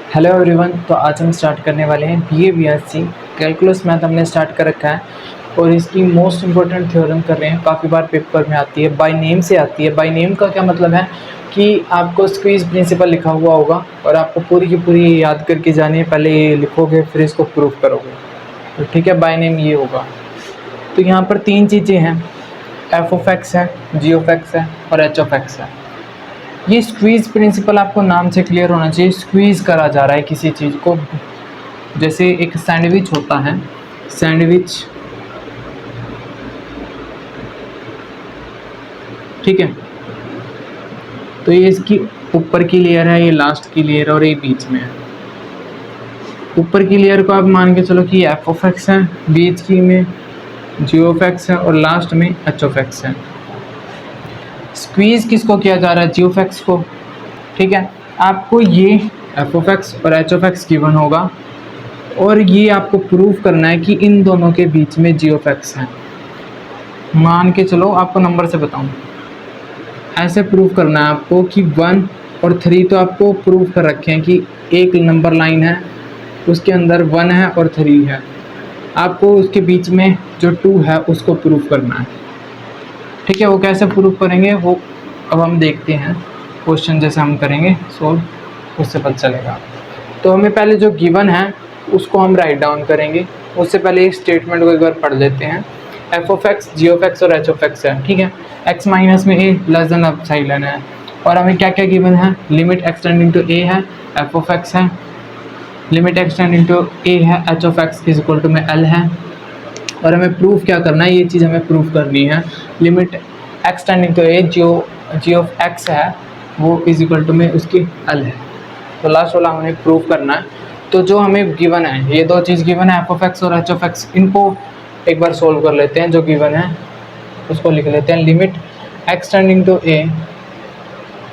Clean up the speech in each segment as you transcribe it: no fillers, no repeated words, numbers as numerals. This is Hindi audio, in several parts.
Hello everyone. तो आज हम स्टार्ट करने वाले हैं बीए बीएससी कैलकुलस मैथ हमने स्टार्ट कर रखा है और इसकी मोस्ट इम्पोर्टेंट थ्योरम कर रहे हैं। काफ़ी बार पेपर में आती है, बाय नेम से आती है। बाय नेम का क्या मतलब है कि आपको स्क्वीज प्रिंसिपल लिखा हुआ होगा और आपको पूरी की पूरी याद करके जानी है। पहले ये लिखोगे फिर इसको प्रूव करोगे, तो ठीक है, बाय नेम ये होगा। तो यहाँ पर तीन चीज़ें हैं, एफ ऑफ एक्स है, जी ऑफ एक्स है और एच ऑफ एक्स है। ये स्क्वीज़ प्रिंसिपल आपको नाम से क्लियर होना चाहिए। स्क्वीज़ करा जा रहा है किसी चीज़ को, जैसे एक सैंडविच होता है, सैंडविच, ठीक है। तो ये इसकी ऊपर की लेयर है, ये लास्ट की लेयर और ये बीच में है। ऊपर की लेयर को आप मान के चलो कि एफ ऑफ एक्स है, बीच की में जी ऑफ एक्स है और लास्ट में एच ऑफ एक्स है। स्क्वीज़ किसको किया जा रहा है? जी ऑफ एक्स को, ठीक है। आपको ये एफ ऑफ एक्स और एच ऑफ एक्स गिवन होगा और ये आपको प्रूव करना है कि इन दोनों के बीच में जी ऑफ एक्स है। मान के चलो, आपको नंबर से बताऊं, ऐसे प्रूव करना है आपको कि 1 और 3 तो आपको प्रूव कर रखे हैं कि एक नंबर लाइन है उसके अंदर 1 है और 3 है। आपको उसके बीच में जो 2 है उसको प्रूव करना है, ठीक है। वो कैसे प्रूव करेंगे वो अब हम देखते हैं। क्वेश्चन जैसे हम करेंगे सोल्व, उससे पता चलेगा। तो हमें पहले जो गिवन है उसको हम राइट डाउन करेंगे। उससे पहले एक स्टेटमेंट को एक बार पढ़ लेते हैं। F of X, G of X और एच ऑफ एक्स है, ठीक है। एक्स माइनस में ए लेस देन एप्सिलॉन है और हमें क्या क्या गिवन है? Limit X tending to A है, एफ ऑफ एक्स है, limit X tending to A है, H of X is equal to में एल है। और हमें प्रूफ क्या करना है? ये चीज़ हमें प्रूफ करनी है। Limit X tending to A G of X है वो इज इक्वल टू में उसकी एल है। तो लास्ट वाला हमें प्रूव करना है। तो जो हमें गिवन है, ये दो चीज़ गिवन है, एफ ऑफ एक्स और एच ऑफ एक्स, इनको एक बार सोल्व कर लेते हैं। जो गिवन है उसको लिख लेते हैं। Limit X tending to A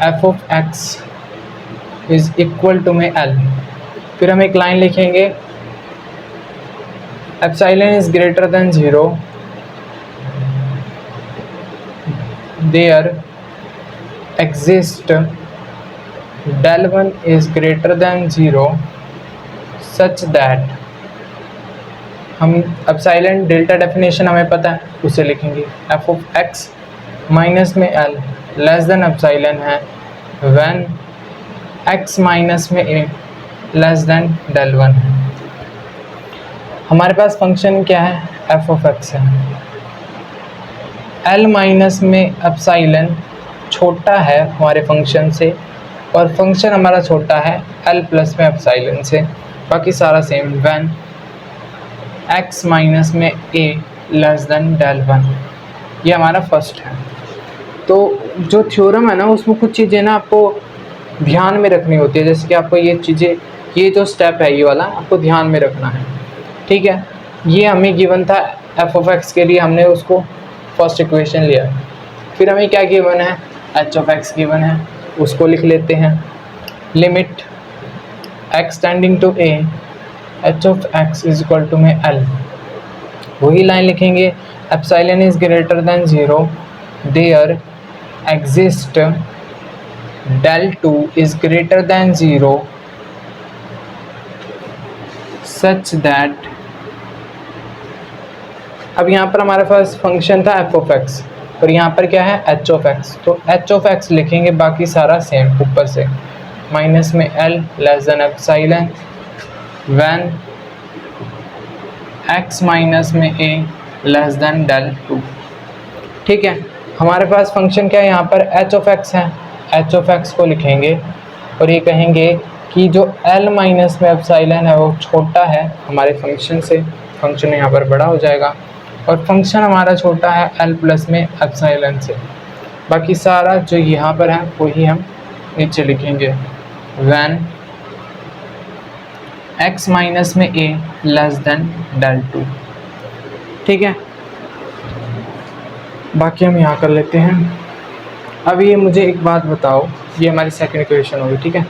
F of X is equal to में एल। फिर हम एक लाइन लिखेंगे, epsilon is greater than 0 there exist del 1 is greater than 0 such that, हम एप्सिलॉन डेल्टा डेफिनेशन हमें पता है, उसे लिखेंगे। एफ ऑफ एक्स माइनस में एल लेस देन एप्सिलॉन है व्हेन एक्स माइनस में ए लेस देन डेल 1 है। हमारे पास फंक्शन क्या है? एफ ऑफ एक्स है। एल माइनस में एप्सिलॉन छोटा है हमारे फंक्शन से और फंक्शन हमारा छोटा है एल प्लस में एप्सिलॉन से। बाकी सारा सेम। व्हेन एक्स माइनस में ए लेस देन डेल 1, ये हमारा फर्स्ट है। तो जो थ्योरम है ना, उसमें कुछ चीज़ें ना आपको ध्यान में रखनी होती है। जैसे कि आपको ये चीज़ें, ये जो स्टेप है ये वाला आपको ध्यान में रखना है, ठीक है। ये हमें गिवन था एफ ऑफ एक्स के लिए, हमने उसको फर्स्ट इक्वेशन लिया। फिर हमें क्या गिवन है? एच ऑफ एक्स गिवन है, उसको लिख लेते हैं। Limit X tending to A H of X is equal to में एल, वही लाइन लिखेंगे। Epsilon is greater than 0 there exist del 2 is greater than 0 such that, अब यहाँ पर हमारे पास फंक्शन था एफ ऑफ एक्स और यहाँ पर क्या है? H of X. तो एच ऑफ एक्स लिखेंगे, बाकी सारा सेम ऊपर से। माइनस में L less than epsilon when x minus में ए लेस देन डेल 2, ठीक है। हमारे पास फंक्शन क्या है? यहाँ पर एच ऑफ एक्स है। एच ऑफ एक्स को लिखेंगे और ये कहेंगे कि जो एल माइनस में एप्सिलॉन है वो छोटा है हमारे फंक्शन से, फंक्शन यहाँ पर बड़ा हो जाएगा और फंक्शन हमारा छोटा है एल प्लस में एप्सिलॉन से। बाकी सारा जो यहाँ पर है वही हम नीचे लिखेंगे। व्हेन एक्स माइनस में ए लेस देन डेल 2, ठीक है। बाकी हम यहाँ कर लेते हैं। अब ये मुझे एक बात बताओ, ये हमारी सेकंड इक्वेशन होगी, ठीक है।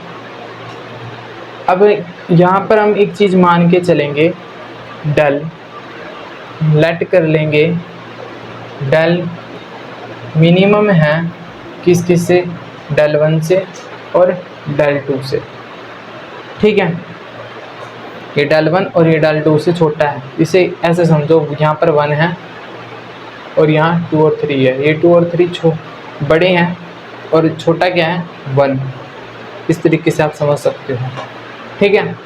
अब यहाँ पर हम एक चीज़ मान के चलेंगे, डेल लेट कर लेंगे, डेल मिनिमम है किस किस से? डेल 1 से और डेल 2 से, ठीक है। ये डेल 1 और ये डेल 2 से छोटा है, इसे ऐसे समझो यहाँ पर 1 है और यहाँ 2 और 3 है, ये 2 और 3 बड़े हैं और छोटा क्या है 1। इस तरीके से आप समझ सकते हो, ठीक है।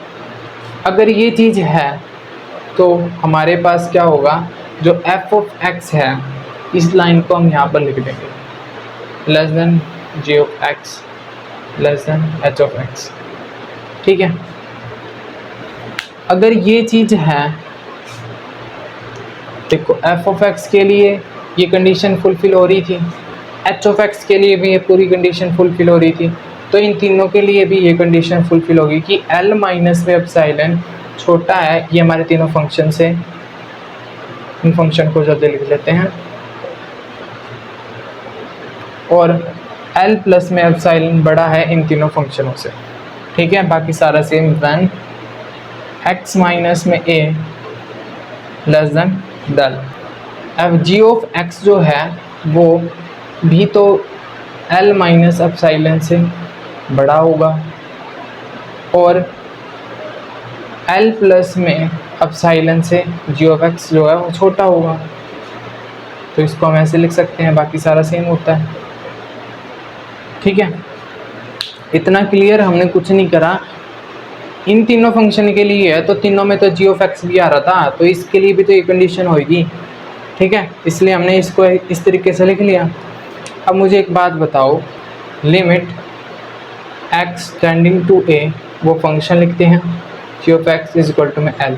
अगर ये चीज़ है तो हमारे पास क्या होगा, जो f ऑफ x है इस लाइन को हम यहाँ पर लिख देंगे less than g of x less than h of x, ठीक है। अगर ये चीज़ है, देखो f ऑफ x के लिए ये कंडीशन फुलफिल हो रही थी, h ऑफ x के लिए भी ये पूरी कंडीशन फुलफिल हो रही थी, तो इन तीनों के लिए भी ये कंडीशन फुलफिल होगी कि L माइनस में एप्सिलॉन छोटा है। ये हमारे तीनों फंक्शन से, इन फंक्शन को जल्दी लिख लेते हैं, और L प्लस में एप्सिलॉन बड़ा है इन तीनों फंक्शनों से, ठीक है। बाकी सारा सेम, व्हेन x माइनस में a लेस देन डेल। अब g ऑफ x जो है वो भी तो L माइनस एप्सिलॉन से बड़ा होगा और L प्लस में एप्सिलॉन से g ऑफ x जो है वो छोटा होगा, तो इसको हम ऐसे लिख सकते हैं। बाकी सारा सेम होता है, ठीक है। इतना क्लियर, हमने कुछ नहीं करा। इन तीनों फंक्शन के लिए है तो तीनों में तो g ऑफ x भी आ रहा था, तो इसके लिए भी तो ये कंडीशन होगी, ठीक है। इसलिए हमने इसको इस तरीके से लिख लिया। अब मुझे एक बात बताओ, limit x tending to a, वो फंक्शन लिखते हैं g of x is equal to में L।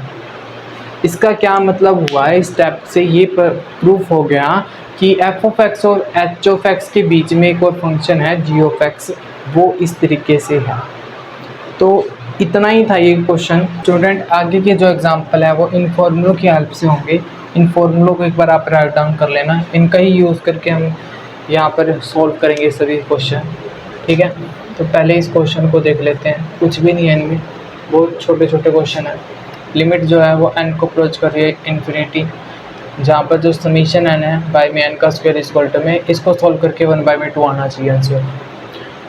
इसका क्या मतलब हुआ है, इस स्टेप से ये प्रूफ हो गया कि f ऑफ x और h ऑफ x के बीच में एक और फंक्शन है g ऑफ x, वो इस तरीके से है। तो इतना ही था ये क्वेश्चन। स्टूडेंट आगे के जो एग्जांपल है वो इन फॉर्मूलों की हेल्प से होंगे। इन फॉर्मूलों को एक बार आप राइट डाउन कर लेना, इनका ही यूज़ करके हम यहाँ पर सॉल्व करेंगे सभी क्वेश्चन, ठीक है। तो पहले इस क्वेश्चन को देख लेते हैं, कुछ भी नहीं है इनमें, बहुत छोटे छोटे क्वेश्चन है। लिमिट जो है वो n को अप्रोच कर रही है इन्फिनिटी, जहाँ पर जो समीशन n है बाई में n का स्क्वायर इज इक्वल टू में, इसको सॉल्व करके 1/2 आना चाहिए आंसर।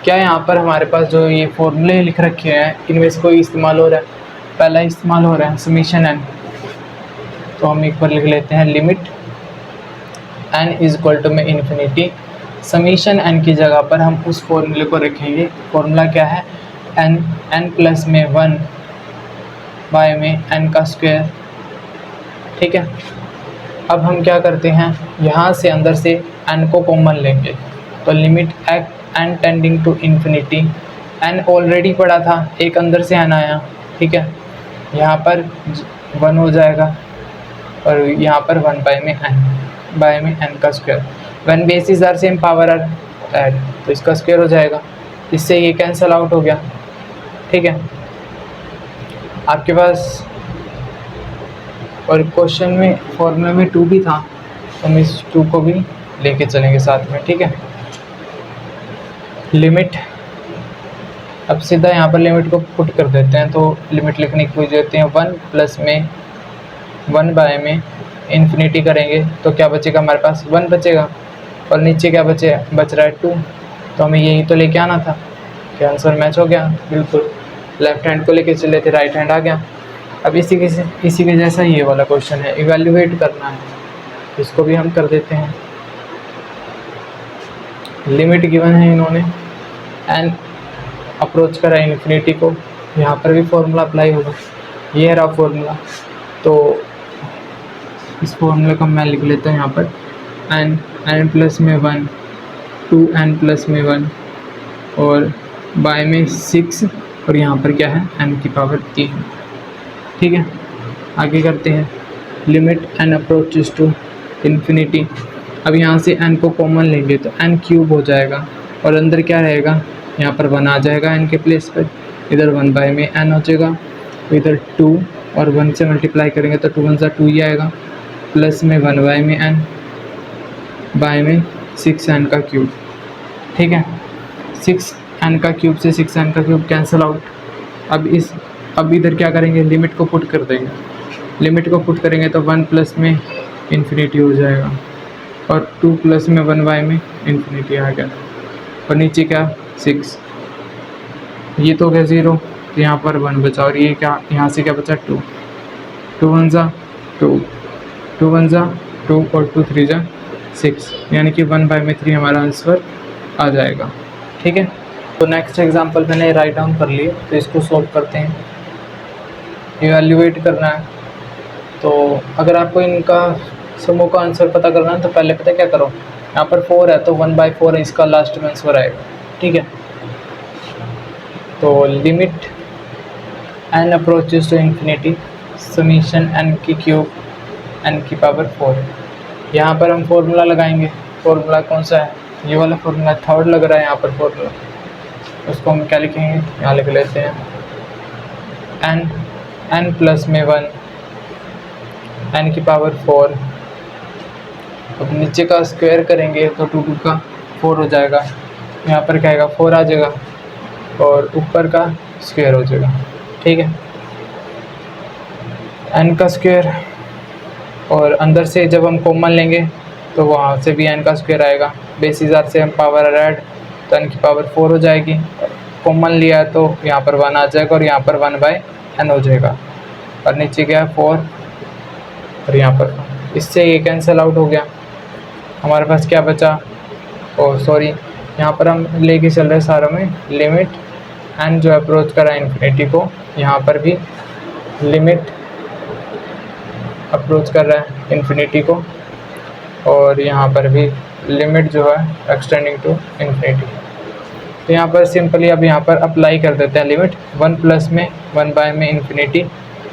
क्या यहाँ पर हमारे पास जो ये फॉर्मूले लिख रखे हैं इनमें से कोई इस्तेमाल हो रहा है? पहला इस्तेमाल हो रहा है समीशन n, तो हम एक बार लिख लेते हैं limit n is equal to में इन्फिनिटी। समीशन n की जगह पर हम उस फॉर्मूले को रखेंगे। फॉर्मूला क्या है, n प्लस में 1 बाय में n का स्क्वायर, ठीक है। अब हम क्या करते हैं, यहाँ से अंदर से n को कॉमन लेंगे, तो limit n tending to infinity, n already पड़ा था, एक अंदर से n आया, ठीक है। यहाँ पर 1 हो जाएगा और यहाँ पर 1 बाय में n का square. When bases are same power are add, तो इसका स्क्वायर हो जाएगा, इससे ये कैंसिल आउट हो गया, ठीक है। आपके पास और क्वेश्चन में फॉर्मूला में 2 भी था, तो हम इस 2 को भी लेके चलेंगे साथ में, ठीक है। लिमिट, अब सीधा यहाँ पर लिमिट को पुट कर देते हैं, तो लिमिट लिखने की पूछ देते हैं 1 प्लस में 1 बाय में इन्फिनिटी करेंगे तो क्या बचेगा, हमारे पास 1 बचेगा और नीचे क्या बच रहा है 2, तो हमें यही तो लेके आना था। क्या आंसर मैच हो गया, बिल्कुल। लेफ्ट हैंड को लेके चले थे, राइट हैंड आ गया। अब इसी के जैसा ये वाला क्वेश्चन है, इवैल्यूएट करना है, इसको भी हम कर देते हैं। लिमिट गिवन है इन्होंने, एन अप्रोच करा इन्फिनिटी को, यहाँ पर भी फॉर्मूला अप्लाई होगा, ये रहा फॉर्मूला। तो इस फॉर्मूले को मैं लिख लेता हूँ यहाँ पर, n प्लस में 1 2n प्लस में 1 और बाय में 6 और यहाँ पर क्या है n की पावर 3, ठीक है। आगे करते हैं, limit n approaches to infinity. अब यहाँ से n को कॉमन लेंगे तो n क्यूब हो जाएगा और अंदर क्या रहेगा, यहाँ पर 1 आ जाएगा n के प्लेस पर, इधर 1 बाय में n हो जाएगा, इधर 2 और 1 से मल्टीप्लाई करेंगे तो 2 1 2 ही आएगा, प्लस में 1 बाय में n बाय में 6n का क्यूब, ठीक है। 6n का क्यूब से 6n का क्यूब कैंसिल आउट। अब इधर क्या करेंगे, लिमिट को पुट कर देंगे। लिमिट को पुट करेंगे तो 1 प्लस में इन्फिनिटी हो जाएगा और 2 प्लस में 1 बाय में इन्फिनिटी आ गया और नीचे क्या 6, ये तो हो गया 0, तो यहाँ पर 1 बचा, और ये क्या, यहाँ से क्या बचा 2, 2 1 जा 2, 2 1 जा 2 और 2 3 जा 6, यानी कि 1/3 हमारा आंसर आ जाएगा। ठीक है, तो नेक्स्ट एग्जांपल मैंने राइट डाउन कर लिए, तो इसको सॉल्व करते हैं। इवैल्यूएट करना है, तो अगर आपको इनका समूह का आंसर पता करना है तो पहले पता क्या करो, यहाँ पर 4 है तो 1/4 है, इसका लास्ट में आंसर आएगा। ठीक है, तो limit n approaches to infinity summation n की क्यूब n की पावर 4। यहाँ पर हम फॉर्मूला लगाएंगे। फॉर्मूला कौन सा है, ये वाला फॉर्मूला, थर्ड लग रहा है यहाँ पर फॉर्मूला। उसको हम क्या लिखेंगे, यहाँ लिख लेते हैं n प्लस में 1 n की पावर 4। अब नीचे का स्क्वायर करेंगे तो 2 2 का 4 हो जाएगा, यहाँ पर क्या आएगा 4 आ जाएगा, और ऊपर का स्क्वायर हो जाएगा। ठीक है, n का स्क्वायर, और अंदर से जब हम कॉमन लेंगे तो वहाँ से भी n का स्क्वायर आएगा। बेस हिसाब से हम पावर ऐड, तो n की पावर 4 हो जाएगी। कॉमन लिया तो यहाँ पर 1 आ जाएगा, और यहाँ पर 1/n हो जाएगा, और नीचे क्या है 4, और यहाँ पर इससे ये कैंसिल आउट हो गया। हमारे पास क्या बचा, ओ सॉरी, यहाँ पर हम लेके चल रहे सारों में लिमिट n जो अप्रोच करा इन्फिनिटी को, यहाँ पर भी लिमिट अप्रोच कर रहा है इन्फिनिटी को, और यहाँ पर भी लिमिट जो है एक्सटेंडिंग टू इन्फिनिटी। तो यहाँ पर सिंपली अब यहाँ पर अप्लाई कर देते हैं लिमिट 1 प्लस में 1 में इन्फिनिटी,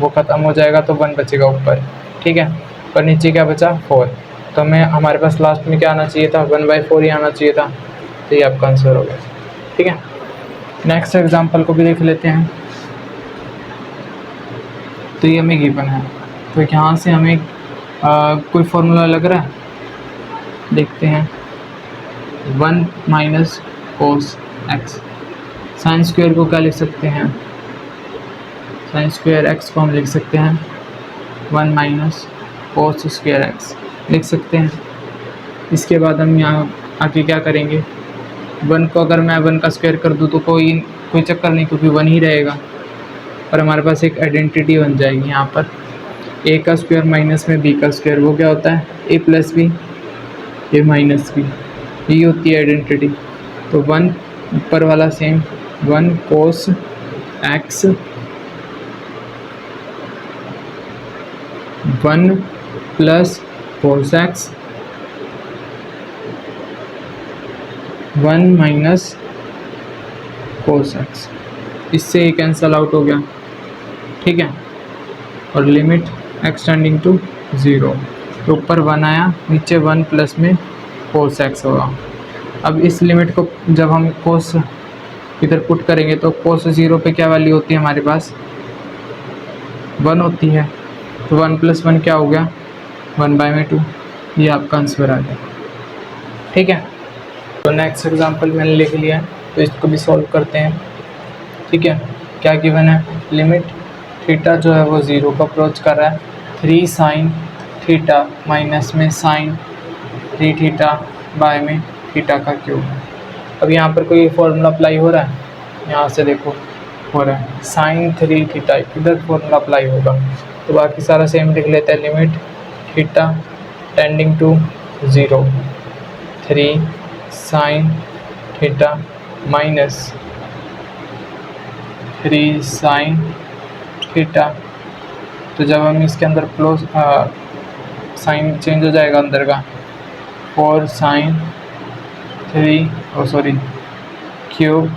वो ख़त्म हो जाएगा तो 1 बचेगा ऊपर। ठीक है, और नीचे क्या बचा 4, तो हमें हमारे पास लास्ट में क्या आना चाहिए था, 1/4 ही आना चाहिए था, तो ये आपका आंसर हो गया। ठीक है, नेक्स्ट एग्जांपल को भी देख लेते हैं। तो ये हमें गिवन है, तो यहाँ से हमें कोई फॉर्मूला लग रहा है, देखते हैं। 1 minus cos x, sine square को क्या लिख सकते हैं, साइन स्क्वायर एक्स को हम लिख सकते हैं 1 माइनस कोस स्क्वायर एक्स लिख सकते हैं। इसके बाद हम यहाँ आके क्या करेंगे, 1 को अगर मैं 1 का स्क्वायर कर दूँ तो कोई चक्कर नहीं, क्योंकि 1 ही रहेगा, और हमारे पास एक आइडेंटिटी बन जाएगी यहाँ पर, a का स्क्वायर माइनस में b का स्क्वायर, वो क्या होता है a plus B a minus B, ये होती है आइडेंटिटी। तो 1 ऊपर वाला same 1 cos X 1 plus cos X 1 minus cos X, इससे ये कैंसल आउट हो गया। ठीक है, और लिमिट एक्सटेंडिंग टू 0, तो ऊपर 1 आया, नीचे 1 प्लस में कोस एक्स होगा। अब इस लिमिट को जब हम कोस इधर पुट करेंगे तो कोस 0 पे क्या वैल्यू होती है हमारे पास 1 होती है, तो 1 प्लस 1 क्या हो गया 1/2, ये आपका आंसर आ गया। ठीक है, तो नेक्स्ट एग्जांपल मैंने लिख लिया है, तो इसको भी सॉल्व करते हैं। ठीक है, क्या गिवन है, लिमिट थीटा जो है वो 0 को अप्रोच कर रहा है, 3 साइन थीटा माइनस में साइन 3 थीटा बाय में थीटा का क्यूब। अब यहाँ पर कोई फॉर्मूला अप्लाई हो रहा है, यहाँ से देखो हो रहा है साइन 3 थीटा, इधर फॉर्मूला अप्लाई होगा, तो बाकी सारा सेम लिख लेते हैं। Limit theta tending to 0, 3 sine theta minus 3 sine theta, तो जब हम इसके अंदर प्लस साइन चेंज हो जाएगा अंदर का, 4 साइन 3 क्यूब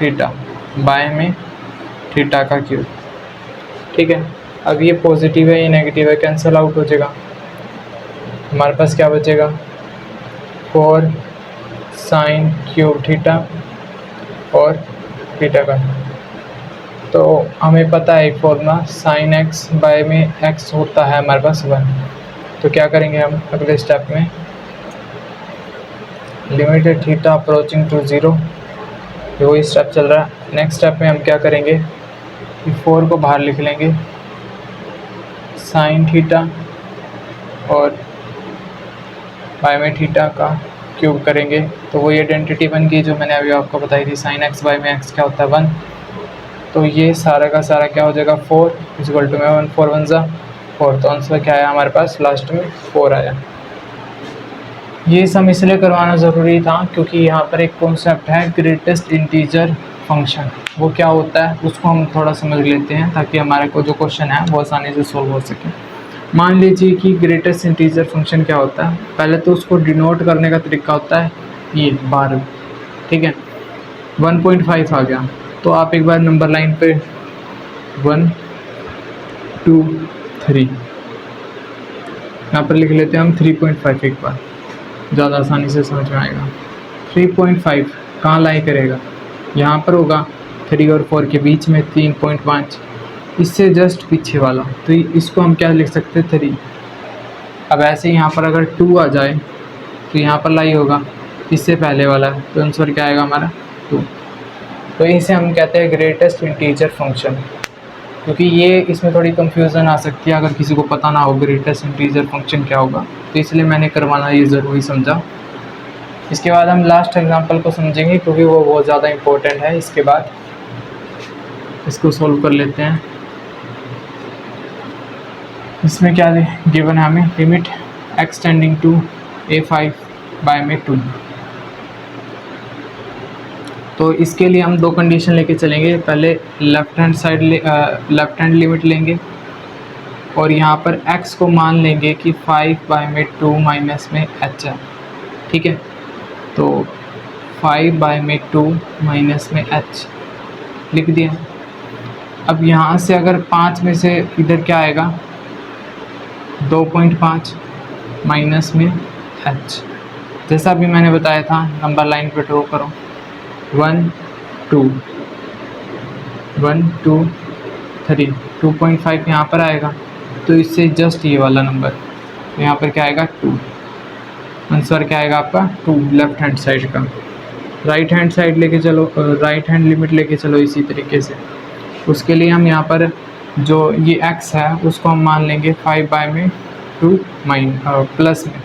थीटा बाय में थीटा का क्यूब। ठीक है, अब ये पॉजिटिव है ये नेगेटिव है, कैंसिल आउट हो जाएगा। हमारे पास क्या बचेगा 4 साइन क्यूब थीटा और थीटा का, तो हमें पता है फॉर्मूला साइन एक्स बाय में एक्स होता है हमारे पास 1। तो क्या करेंगे हम अगले स्टेप में, लिमिटेड थीटा अप्रोचिंग टू 0, वही स्टेप चल रहा है। नेक्स्ट स्टेप में हम क्या करेंगे कि 4 को बाहर लिख लेंगे, साइन थीटा और बाय में थीटा का क्यूब करेंगे, तो वही आइडेंटिटी बन गई जो मैंने अभी आपको बताई थी, साइन एक्स बाय में एक्स क्या होता है 1, तो ये सारा का सारा क्या हो जाएगा 4 इक्वल टू में 1 4 1 ज़ा 4, तो आंसर क्या आया हमारे पास लास्ट में 4 आया। ये सम इसलिए करवाना ज़रूरी था क्योंकि यहाँ पर एक कॉन्सेप्ट है ग्रेटेस्ट इंटीजर फंक्शन, वो क्या होता है उसको हम थोड़ा समझ लेते हैं ताकि हमारे को जो क्वेश्चन है वो आसानी से सोल्व हो सके। मान लीजिए कि ग्रेटेस्ट इंटीजर फंक्शन क्या होता है, पहले तो उसको डिनोट करने का तरीका होता है ये 12, ठीक है। 1.5 आ गया तो आप एक बार नंबर लाइन पे 1 2 3 यहाँ पर लिख लेते हैं हम 3.5 एक बार, ज़्यादा आसानी से समझ में आएगा। 3.5 कहाँ लाई करेगा, यहाँ पर होगा 3 और 4 के बीच में 3.5, इससे जस्ट पीछे वाला, तो इसको हम क्या लिख सकते हैं 3। अब ऐसे यहाँ पर अगर 2 आ जाए तो यहाँ पर लाई होगा इससे पहले वाला, तो आंसर क्या आएगा हमारा 2। तो इसे हम कहते हैं ग्रेटेस्ट इंटीजर फंक्शन, क्योंकि ये इसमें थोड़ी कंफ्यूजन आ सकती है अगर किसी को पता ना हो ग्रेटेस्ट इंटीजर फंक्शन क्या होगा, तो इसलिए मैंने करवाना ये ज़रूरी समझा। इसके बाद हम लास्ट एग्जांपल को समझेंगे क्योंकि वो बहुत ज़्यादा इम्पोर्टेंट है। इसके बाद इसको सॉल्व कर लेते हैं। इसमें क्या गिवन है हमें, limit x tending to a5 by में 2। तो इसके लिए हम दो कंडीशन लेके चलेंगे, पहले लेफ्ट हैंड लिमिट लेंगे और यहाँ पर x को मान लेंगे कि 5 बाय में 2 माइनस में h है, ठीक है। तो 5 बाय में 2 माइनस में h लिख दिया। अब यहाँ से अगर 5 में से इधर क्या आएगा 2.5 माइनस में h, जैसा अभी मैंने बताया था नंबर लाइन पे ड्रॉ करो 1 2 1 2 3, 2.5 यहाँ पर आएगा तो इससे जस्ट ये वाला नंबर, तो यहाँ पर क्या आएगा 2, आंसर क्या आएगा आपका 2 लेफ्ट हैंड साइड का। राइट हैंड साइड लेके चलो, राइट हैंड लिमिट लेके चलो इसी तरीके से। उसके लिए हम यहाँ पर जो ये x है उसको हम मान लेंगे 5 बाय में 2 प्लस में,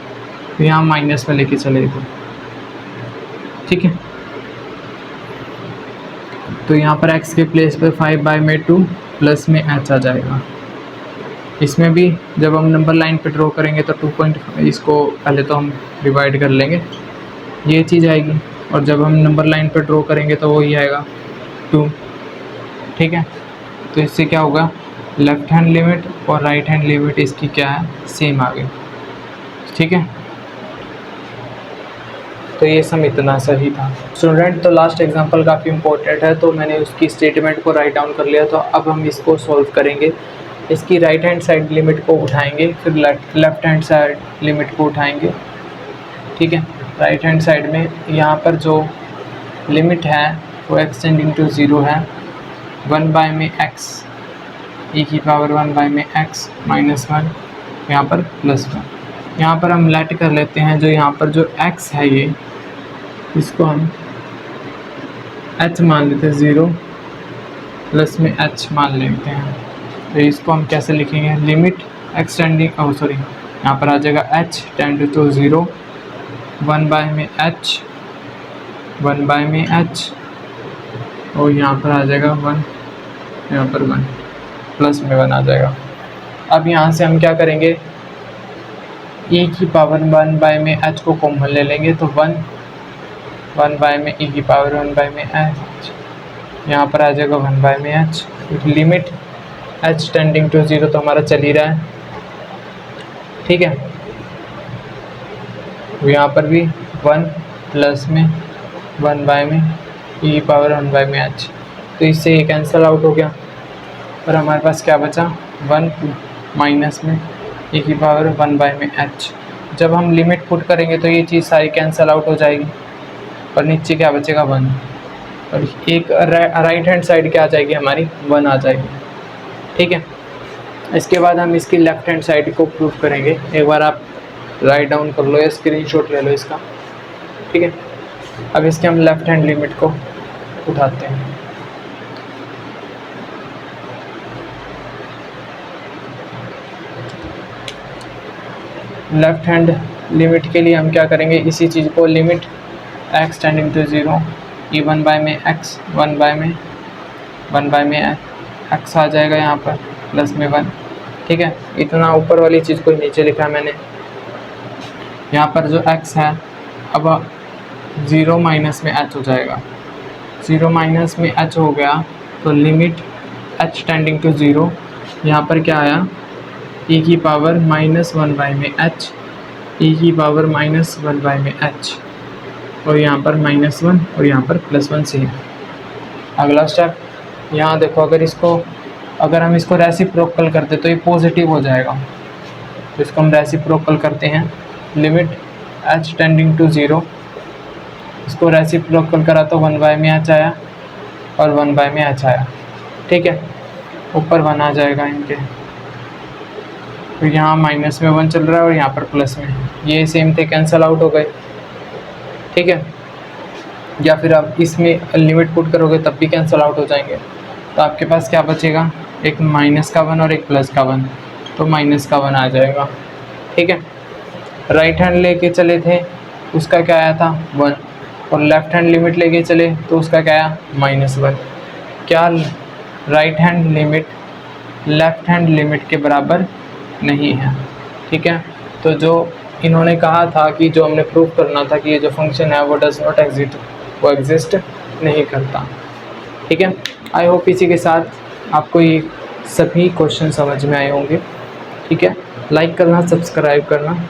तो यहाँ माइनस में लेके चले थे, ठीक है। तो यहाँ पर x के प्लेस पे 5 बाय में 2 प्लस में h आ जाएगा। इसमें भी जब हम नंबर लाइन पे ड्रॉ करेंगे तो 2.5 इसको पहले तो हम डिवाइड कर लेंगे, ये चीज़ आएगी, और जब हम नंबर लाइन पे ड्रॉ करेंगे तो वही आएगा 2, ठीक है। तो इससे क्या होगा लेफ्ट हैंड लिमिट और राइट हैंड लिमिट इसकी क्या है सेम आ गई, ठीक है। तो ये सब इतना सही था स्टूडेंट। तो लास्ट एग्जांपल काफ़ी इंपॉर्टेंट है, तो मैंने उसकी स्टेटमेंट को राइट डाउन कर लिया। तो अब हम इसको सॉल्व करेंगे। इसकी राइट हैंड साइड लिमिट को उठाएंगे, फिर लेफ्ट हैंड साइड लिमिट को उठाएंगे, ठीक है। राइट हैंड साइड में यहाँ पर जो लिमिट है वो x टेंडिंग टू 0 है, 1 बाय में x e की पावर 1 बाय में x माइनस 1, यहाँ पर प्लस 1। यहाँ पर हम लेट कर लेते हैं जो यहाँ पर जो x है ये, इसको हम h मान लेते हैं 0 प्लस में h मान लेते हैं। तो इसको हम कैसे लिखेंगे, लिमिट x टेंडिंग सॉरी यहाँ पर आ जाएगा h टेंड टू 0, 1 बाय में h 1 बाय में h और यहाँ पर आ जाएगा 1, यहाँ पर 1 प्लस में 1 आ जाएगा। अब यहाँ से हम क्या करेंगे, e की पावर 1 बाय में h को कॉमन ले लेंगे, तो 1 बाय में e की पावर 1 बाय में h, यहाँ पर आ जाएगा 1 बाय में h। Limit h tending to 0 तो हमारा चल ही रहा है, ठीक है। यहाँ पर भी 1 प्लस में 1 बाय में e की पावर 1 बाय में h, तो इससे ये कैंसिल आउट हो गया और हमारे पास क्या बचा 1 माइनस में e की पावर 1 बाय में h। जब हम लिमिट पुट करेंगे तो ये चीज़ सारी कैंसिल आउट हो जाएगी और नीचे क्या बचेगा 1, और एक राइट हैंड साइड क्या आ जाएगी हमारी 1 आ जाएगी, ठीक है। इसके बाद हम इसकी लेफ्ट हैंड साइड को प्रूव करेंगे। एक बार आप राइट डाउन कर लो या स्क्रीनशॉट ले लो इसका, ठीक है। अब इसके हम लेफ्ट हैंड लिमिट को उठाते हैं। लेफ्ट हैंड लिमिट के लिए हम क्या करेंगे, इसी चीज़ को limit x tending to 0 e 1 by में x 1 बाय में 1 बाय में एक्स आ जाएगा यहाँ पर प्लस में 1। ठीक है, इतना ऊपर वाली चीज़ को नीचे लिखा है मैंने। यहाँ पर जो x है अब 0 माइनस में h हो जाएगा। 0 माइनस में h हो गया तो लिमिट h टेंडिंग टू 0, यहाँ पर क्या आया e की पावर -1 बाय में h, e की पावर -1 बाय में h, और यहाँ पर -1 और यहाँ पर +1 सेम। अगला स्टेप यहाँ देखो, अगर हम इसको रेसिप्रोकल करते तो ये पॉजिटिव हो जाएगा। तो इसको हम रेसिप्रोकल करते हैं, लिमिट h टेंडिंग टू 0, इसको रेसिप्रोकल करा तो 1 बाय में h आया और 1 बाय में h आया। ठीक है, ऊपर 1 आ जाएगा इनके, तो यहाँ माइनस में 1 चल रहा है और यहाँ पर प्लस में, ये सेम थे, कैंसिल आउट हो गए। ठीक है, या फिर आप इसमें लिमिट पुट करोगे तब भी कैंसिल आउट हो जाएंगे। तो आपके पास क्या बचेगा, एक माइनस का 1 और एक प्लस का 1, तो माइनस का 1 आ जाएगा। ठीक है, राइट हैंड लेके चले थे, उसका क्या आया था 1, और लेफ़्ट हैंड लिमिट लेके चले तो उसका क्या आया -1। क्या right hand limit left hand limit के बराबर नहीं है। ठीक है, तो जो इन्होंने कहा था कि जो हमने प्रूव करना था कि ये जो फंक्शन है वो डज नॉट एग्जिस्ट, वो एग्जिस्ट नहीं करता। ठीक है, आई होप इसी के साथ आपको ये सभी क्वेश्चन समझ में आए होंगे। ठीक है, लाइक करना, सब्सक्राइब करना।